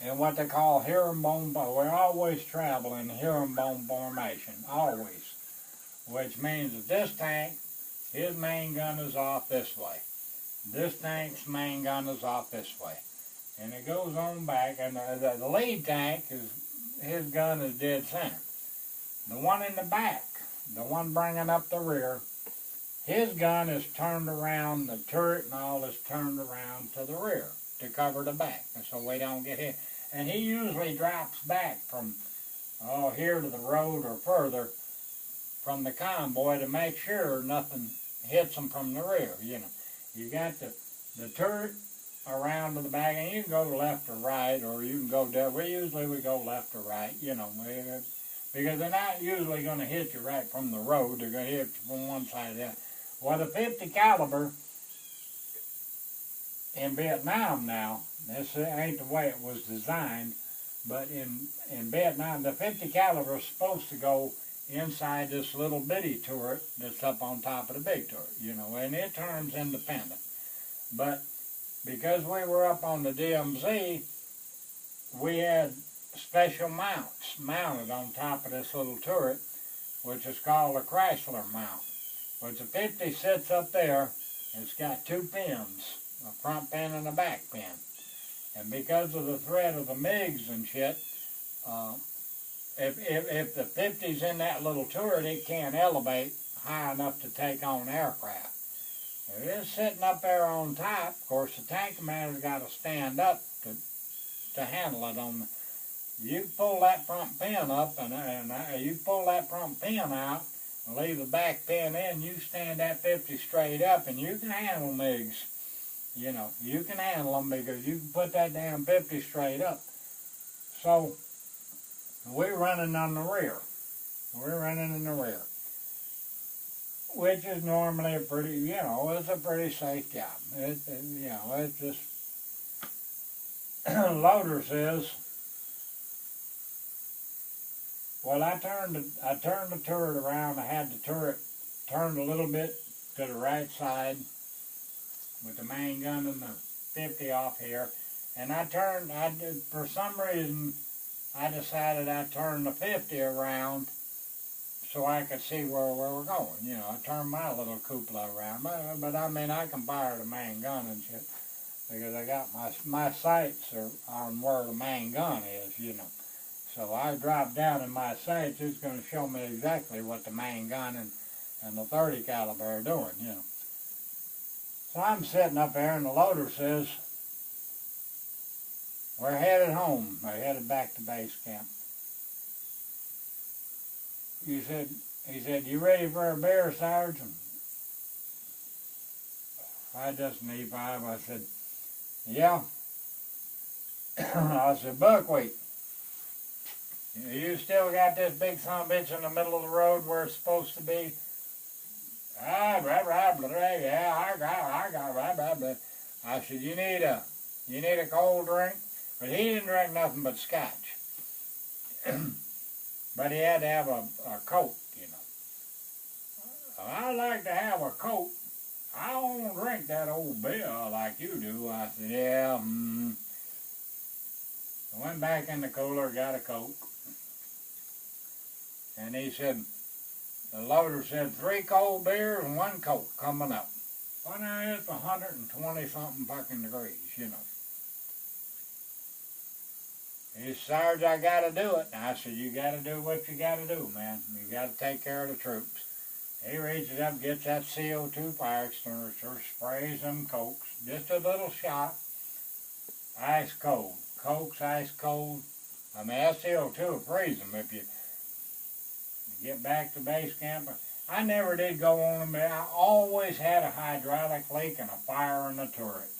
in what they call herringbone. We're always traveling herringbone formation, always. Which means that this tank, his main gun is off this way. This tank's main gun is off this way. And it goes on back, and the lead tank, his gun is dead center. The one in the back, the one bringing up the rear, his gun is turned around, the turret and all is turned around to the rear to cover the back, and so we don't get hit. And he usually drops back from here to the road or further from the convoy to make sure nothing hits him from the rear. You know, you got the turret around to the back, and you can go left or right, or you can go down. We go left or right, you know, because they're not usually going to hit you right from the road. They're going to hit you from one side or the other. Well, the 50 caliber in Vietnam now, this ain't the way it was designed, but in Vietnam, the 50 caliber is supposed to go inside this little bitty turret that's up on top of the big turret, you know, and it turns independent. But because we were up on the DMZ, we had special mounts mounted on top of this little turret, which is called a Chrysler mount. Which the 50 sits up there, it's got two pins, a front pin and a back pin. And because of the threat of the MiGs and shit, if the 50's in that little turret, it can't elevate high enough to take on aircraft. If it's sitting up there on top, of course the tank commander's got to stand up to handle it. You pull that front pin up, and you pull that front pin out, and leave the back pin in, you stand that 50 straight up, and you can handle MiGs. You know, you can handle them because you can put that damn 50 straight up. So, we're running on the rear. We're running in the rear. Which is normally a pretty, you know, it's a pretty safe job. You know, it's just, loader says, well, I turned the turret around. I had the turret turned a little bit to the right side with the main gun and the 50 off here. And for some reason, I decided I'd turn the 50 around so I could see where we were going. You know, I turned my little cupola around. But I mean, I can fire the main gun and shit because I got my sights are on where the main gun is, you know. So I drop down in my sights, it's going to show me exactly what the main gun and the 30 caliber are doing, you know. So I'm sitting up there and the loader says, we're headed home. We're headed back to base camp. He said, you ready for a beer, Sergeant? I just an E5. I said, yeah. I said, buckwheat. You still got this big son of a bitch in the middle of the road where it's supposed to be? Yeah, I got. I said, you need a cold drink? But he didn't drink nothing but scotch. But he had to have a Coke, you know. I like to have a Coke. I don't drink that old beer like you do. I said, yeah, I went back in the cooler, got a Coke. And he said, the loader said, 3 cold beers and 1 Coke coming up. Well, now it's 120-something fucking degrees, you know. He said, Sarge, I got to do it. And I said, you got to do what you got to do, man. You got to take care of the troops. He reaches up, gets that CO2 fire extinguisher, sprays them Cokes, just a little shot, ice cold. Coke's ice cold. I mean, that CO2 will freeze them if you get back to base camp. I never did go on them, but I always had a hydraulic leak and a fire in the turret.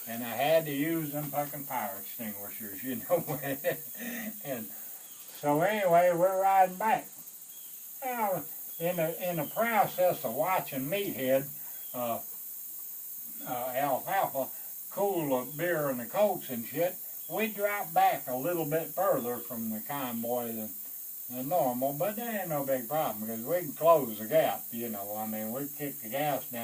And I had to use them fucking fire extinguishers, you know. And so anyway, we're riding back. Now, in the process of watching Meathead, Alfalfa, cool the beer and the Cokes and shit, we dropped back a little bit further from the convoy than normal, but that ain't no big problem because we can close the gap, you know. I mean, we kick the gas down.